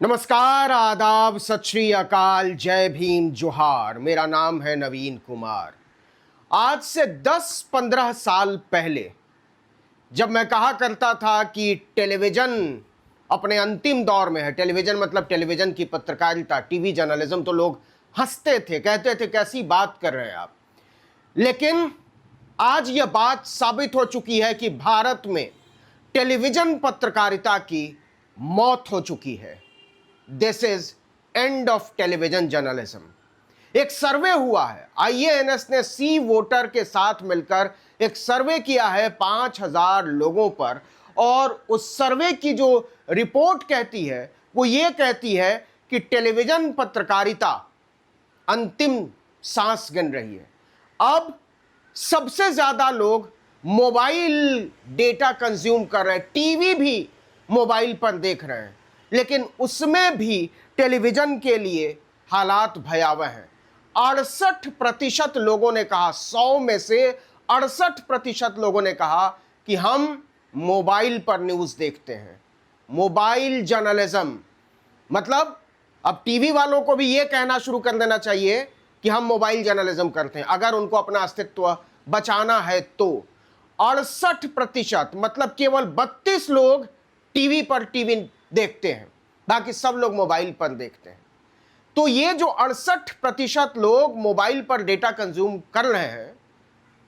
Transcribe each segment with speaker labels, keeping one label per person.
Speaker 1: नमस्कार, आदाब, सत श्री अकाल, जय भीम, जोहार। मेरा नाम है नवीन कुमार। आज से 10-15 साल पहले जब मैं कहा करता था कि टेलीविज़न अपने अंतिम दौर में है, टेलीविज़न मतलब टेलीविज़न की पत्रकारिता, टीवी जर्नलिज्म, तो लोग हंसते थे, कहते थे कैसी बात कर रहे हैं आप। लेकिन आज यह बात साबित हो चुकी है कि भारत में टेलीविज़न पत्रकारिता की मौत हो चुकी है। This is end of television journalism. एक सर्वे हुआ है, आईएएनएस ने सी वोटर के साथ मिलकर एक सर्वे किया है 5000 लोगों पर, और उस सर्वे की जो रिपोर्ट कहती है वो ये कहती है कि टेलीविजन पत्रकारिता अंतिम सांस गिन रही है। अब सबसे ज्यादा लोग मोबाइल डेटा कंज्यूम कर रहे हैं, टीवी भी मोबाइल पर देख रहे हैं, लेकिन उसमें भी टेलीविजन के लिए हालात भयावह हैं। 68% लोगों ने कहा, 100 में से 68% लोगों ने कहा कि हम मोबाइल पर न्यूज़ देखते हैं। मोबाइल जर्नलिज्म मतलब अब टीवी वालों को भी यह कहना शुरू कर देना चाहिए कि हम मोबाइल जर्नलिज्म करते हैं, अगर उनको अपना अस्तित्व बचाना है तो। 68% मतलब केवल 32 लोग टीवी पर टीवी देखते हैं, बाकी सब लोग मोबाइल पर देखते हैं। तो ये जो 68% लोग मोबाइल पर डेटा कंज्यूम कर रहे हैं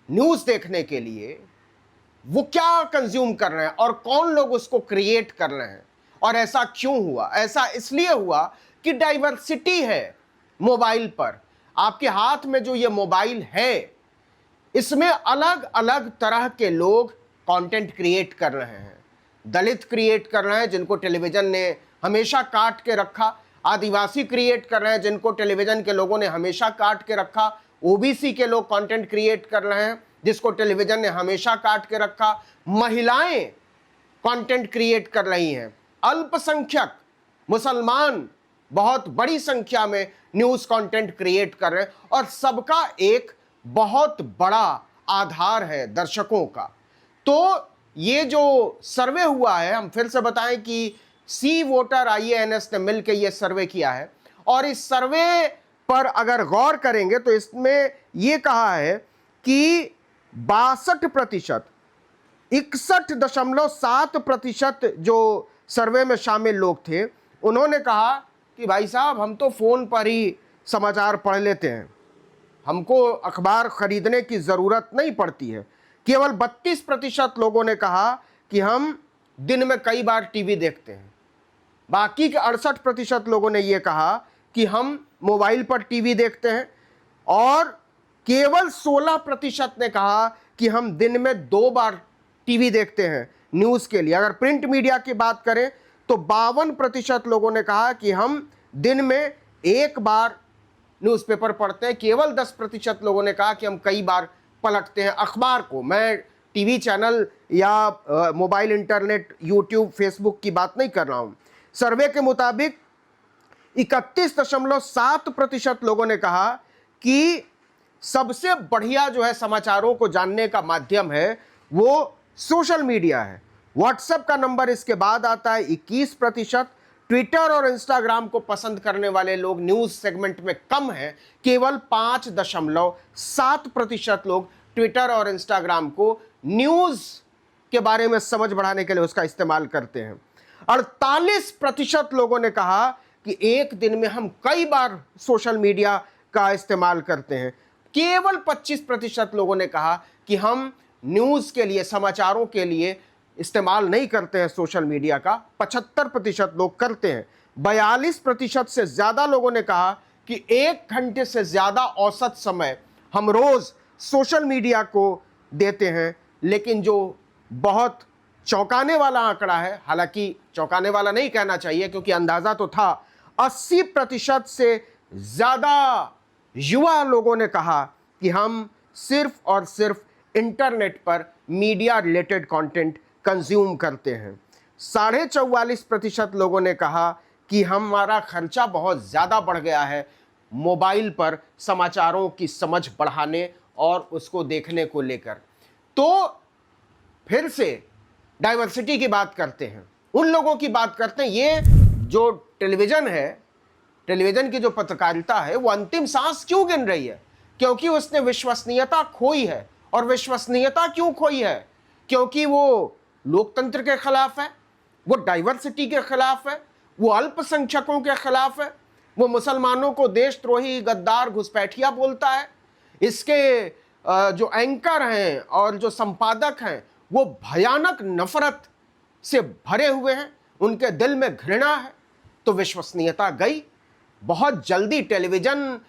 Speaker 1: न्यूज़ देखने के लिए, वो क्या कंज्यूम कर रहे हैं और कौन लोग उसको क्रिएट कर रहे हैं, और ऐसा क्यों हुआ? ऐसा इसलिए हुआ कि डाइवर्सिटी है मोबाइल पर। आपके हाथ में जो ये मोबाइल है, इसमें अलग अलग तरह के लोग कंटेंट क्रिएट कर रहे हैं। दलित क्रिएट कर रहे हैं जिनको टेलीविज़न ने हमेशा काट के रखा, आदिवासी क्रिएट कर रहे हैं जिनको टेलीविज़न के लोगों ने हमेशा काट के रखा, ओबीसी के लोग कंटेंट क्रिएट कर रहे हैं जिसको टेलीविज़न ने हमेशा काट के रखा, महिलाएं कंटेंट क्रिएट कर रही हैं, अल्पसंख्यक मुसलमान बहुत बड़ी संख्या में न्यूज़ कंटेंट क्रिएट कर रहे हैं, और सबका एक बहुत बड़ा आधार है दर्शकों का। तो ये जो सर्वे हुआ है, हम फिर से बताएं कि सी वोटर आईएएनएस ने मिलकर ये सर्वे किया है, और इस सर्वे पर अगर गौर करेंगे तो इसमें ये कहा है कि 62%, 61.7% जो सर्वे में शामिल लोग थे, उन्होंने कहा कि भाई साहब हम तो फ़ोन पर ही समाचार पढ़ लेते हैं, हमको अखबार खरीदने की ज़रूरत नहीं पड़ती है। केवल 32% लोगों ने कहा कि हम दिन में कई बार टीवी देखते हैं। बाकी के 68% लोगों ने यह कहा कि हम मोबाइल पर टीवी देखते हैं, और केवल 16% ने कहा कि हम दिन में 2 बार टीवी देखते हैं न्यूज़ के लिए। अगर प्रिंट मीडिया की बात करें तो 52% लोगों ने कहा कि हम दिन में 1 बार न्यूज़पेपर पढ़ते हैं। केवल 10% लोगों ने कहा कि हम कई बार पलटते हैं अखबार को। मैं टीवी चैनल या मोबाइल इंटरनेट, यूट्यूब, फेसबुक की बात नहीं कर रहा हूं। सर्वे के मुताबिक 31.7% लोगों ने कहा कि सबसे बढ़िया जो है समाचारों को जानने का माध्यम है वो सोशल मीडिया है। व्हाट्सएप का नंबर इसके बाद आता है 21%। ट्विटर और इंस्टाग्राम को पसंद करने वाले लोग न्यूज़ सेगमेंट में कम हैं, केवल 5.7% लोग ट्विटर और इंस्टाग्राम को न्यूज़ के बारे में समझ बढ़ाने के लिए उसका इस्तेमाल करते हैं। 48% लोगों ने कहा कि एक दिन में हम कई बार सोशल मीडिया का इस्तेमाल करते हैं। केवल 25% लोगों ने कहा कि हम न्यूज़ के लिए, समाचारों के लिए इस्तेमाल नहीं करते हैं सोशल मीडिया का। 75% लोग करते हैं। 42% से ज़्यादा लोगों ने कहा कि 1 घंटे से ज़्यादा औसत समय हम रोज़ सोशल मीडिया को देते हैं। लेकिन जो बहुत चौंकाने वाला आंकड़ा है, हालांकि चौंकाने वाला नहीं कहना चाहिए क्योंकि अंदाज़ा तो था, 80% से ज़्यादा युवा लोगों ने कहा कि हम सिर्फ और सिर्फ इंटरनेट पर मीडिया रिलेटेड कंटेंट कंज्यूम करते हैं। 44.5% लोगों ने कहा कि हमारा खर्चा बहुत ज़्यादा बढ़ गया है मोबाइल पर समाचारों की समझ बढ़ाने और उसको देखने को लेकर। तो फिर से डाइवर्सिटी की बात करते हैं, उन लोगों की बात करते हैं, ये जो टेलीविज़न है, टेलीविज़न की जो पत्रकारिता है वो अंतिम सांस क्यों गिन रही है? क्योंकि उसने विश्वसनीयता खोई है। और विश्वसनीयता क्यों खोई है? क्योंकि वो लोकतंत्र के खिलाफ है, वो डाइवर्सिटी के खिलाफ है, वो अल्पसंख्यकों के खिलाफ है, वो मुसलमानों को देशद्रोही, गद्दार, घुसपैठिया बोलता है। इसके जो एंकर हैं और जो संपादक हैं वो भयानक नफरत से भरे हुए हैं, उनके दिल में घृणा है। तो विश्वसनीयता गई। बहुत जल्दी टेलीविज़न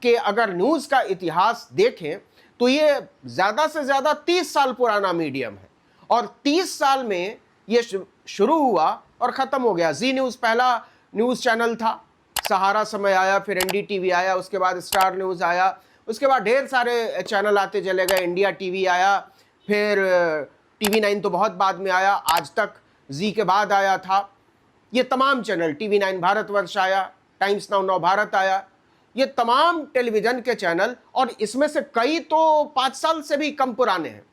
Speaker 1: के अगर न्यूज़ का इतिहास देखें तो ये ज़्यादा से ज़्यादा 30 साल पुराना मीडियम है और 30 साल में ये शुरू हुआ और ख़त्म हो गया। जी न्यूज़ पहला न्यूज़ चैनल था, सहारा समय आया, फिर एनडीटीवी आया, उसके बाद स्टार न्यूज़ आया, उसके बाद ढेर सारे चैनल आते चले गए, इंडिया टीवी आया, फिर टीवी 9 तो बहुत बाद में आया, आज तक जी के बाद आया था। ये तमाम चैनल, टीवी 9 भारतवर्ष आया, टाइम्स नाउ नव भारत आया, ये तमाम टेलीविज़न के चैनल, और इसमें से कई तो 5 साल से भी कम पुराने हैं।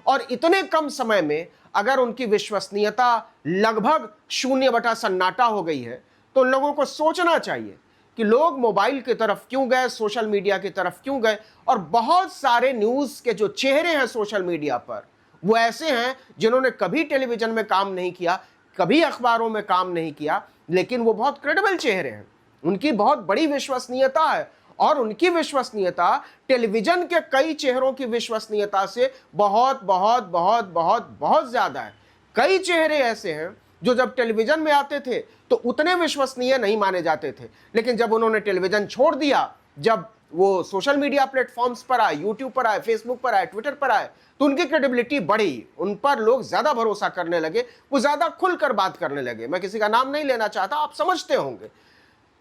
Speaker 1: और इतने कम समय में अगर उनकी विश्वसनीयता लगभग 0 हो गई है तो उन लोगों को सोचना चाहिए कि लोग मोबाइल की तरफ क्यों गए, सोशल मीडिया की तरफ क्यों गए। और बहुत सारे न्यूज़ के जो चेहरे हैं सोशल मीडिया पर वो ऐसे हैं जिन्होंने कभी टेलीविज़न में काम नहीं किया, कभी अखबारों में काम नहीं किया, लेकिन वो बहुत क्रेडिबल चेहरे हैं, उनकी बहुत बड़ी विश्वसनीयता है और उनकी विश्वसनीयता टेलीविज़न के कई चेहरों की विश्वसनीयता से बहुत बहुत बहुत बहुत बहुत ज़्यादा है। कई चेहरे ऐसे हैं जो जब टेलीविज़न में आते थे तो उतने विश्वसनीय नहीं माने जाते थे, लेकिन जब उन्होंने टेलीविज़न छोड़ दिया, जब वो सोशल मीडिया प्लेटफॉर्म्स पर आए, यूट्यूब पर आए, फेसबुक पर आए, ट्विटर पर आए, तो उनकी क्रेडिबिलिटी बढ़ी, उन पर लोग ज़्यादा भरोसा करने लगे, वो ज़्यादा खुलकर बात करने लगे। मैं किसी का नाम नहीं लेना चाहता, आप समझते होंगे,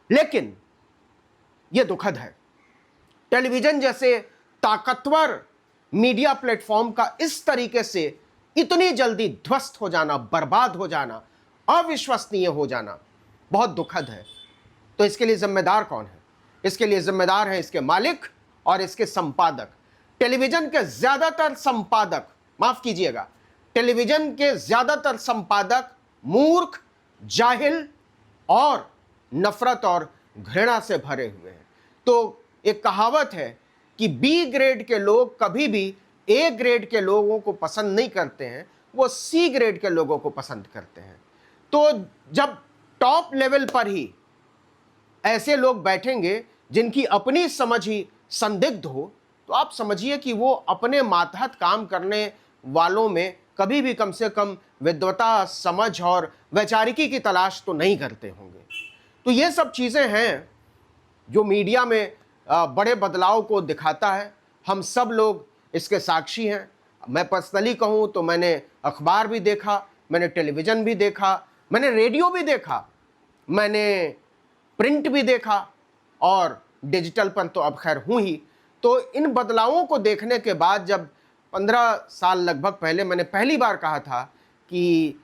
Speaker 1: लेकिन यह दुखद है। टेलीविज़न जैसे ताकतवर मीडिया प्लेटफॉर्म का इस तरीके से इतनी जल्दी ध्वस्त हो जाना, बर्बाद हो जाना, अविश्वसनीय हो जाना बहुत दुखद है। तो इसके लिए जिम्मेदार कौन है? इसके लिए जिम्मेदार हैं इसके मालिक और इसके संपादक। टेलीविज़न के ज़्यादातर संपादक, माफ़ कीजिएगा, टेलीविज़न के ज़्यादातर संपादक मूर्ख, जाहिल और नफरत और घृणा से भरे हुए हैं। तो एक कहावत है कि बी ग्रेड के लोग कभी भी ए ग्रेड के लोगों को पसंद नहीं करते हैं, वो सी ग्रेड के लोगों को पसंद करते हैं। तो जब टॉप लेवल पर ही ऐसे लोग बैठेंगे जिनकी अपनी समझ ही संदिग्ध हो, तो आप समझिए कि वो अपने मातहत काम करने वालों में कभी भी कम से कम विद्वता, समझ और वैचारिकी की तलाश तो नहीं करते होंगे। तो ये सब चीज़ें हैं जो मीडिया में बड़े बदलाव को दिखाता है। हम सब लोग इसके साक्षी हैं। मैं पर्सनली कहूँ तो मैंने अखबार भी देखा, मैंने टेलीविज़न भी देखा, मैंने रेडियो भी देखा, मैंने प्रिंट भी देखा और डिजिटल पर तो अब खैर हूँ ही। तो इन बदलावों को देखने के बाद जब 15 साल लगभग पहले मैंने पहली बार कहा था कि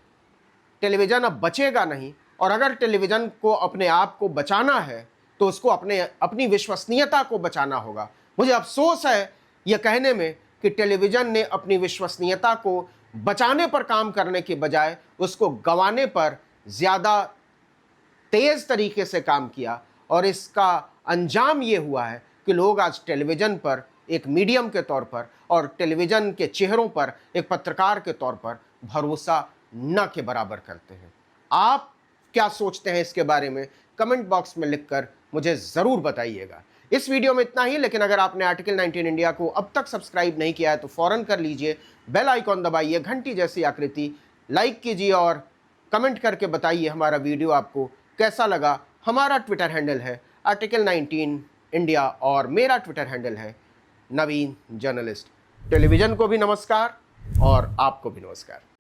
Speaker 1: टेलीविज़न अब बचेगा नहीं, और अगर टेलीविज़न को अपने आप को बचाना है तो उसको अपनी विश्वसनीयता को बचाना होगा। मुझे अफसोस है यह कहने में कि टेलीविज़न ने अपनी विश्वसनीयता को बचाने पर काम करने के बजाय उसको गंवाने पर ज़्यादा तेज़ तरीके से काम किया, और इसका अंजाम ये हुआ है कि लोग आज टेलीविज़न पर एक मीडियम के तौर पर और टेलीविज़न के चेहरों पर एक पत्रकार के तौर पर भरोसा न के बराबर करते हैं। आप क्या सोचते हैं इसके बारे में कमेंट बॉक्स में लिखकर मुझे ज़रूर बताइएगा। इस वीडियो में इतना ही, लेकिन अगर आपने आर्टिकल 19 इंडिया को अब तक सब्सक्राइब नहीं किया है तो फ़ौरन कर लीजिए, बेल आइकॉन दबाइए, घंटी जैसी आकृति, लाइक कीजिए और कमेंट करके बताइए हमारा वीडियो आपको कैसा लगा। हमारा ट्विटर हैंडल है आर्टिकल 19 इंडिया और मेरा ट्विटर हैंडल है नवीन जर्नलिस्ट। टेलीविज़न को भी नमस्कार और आपको भी नमस्कार।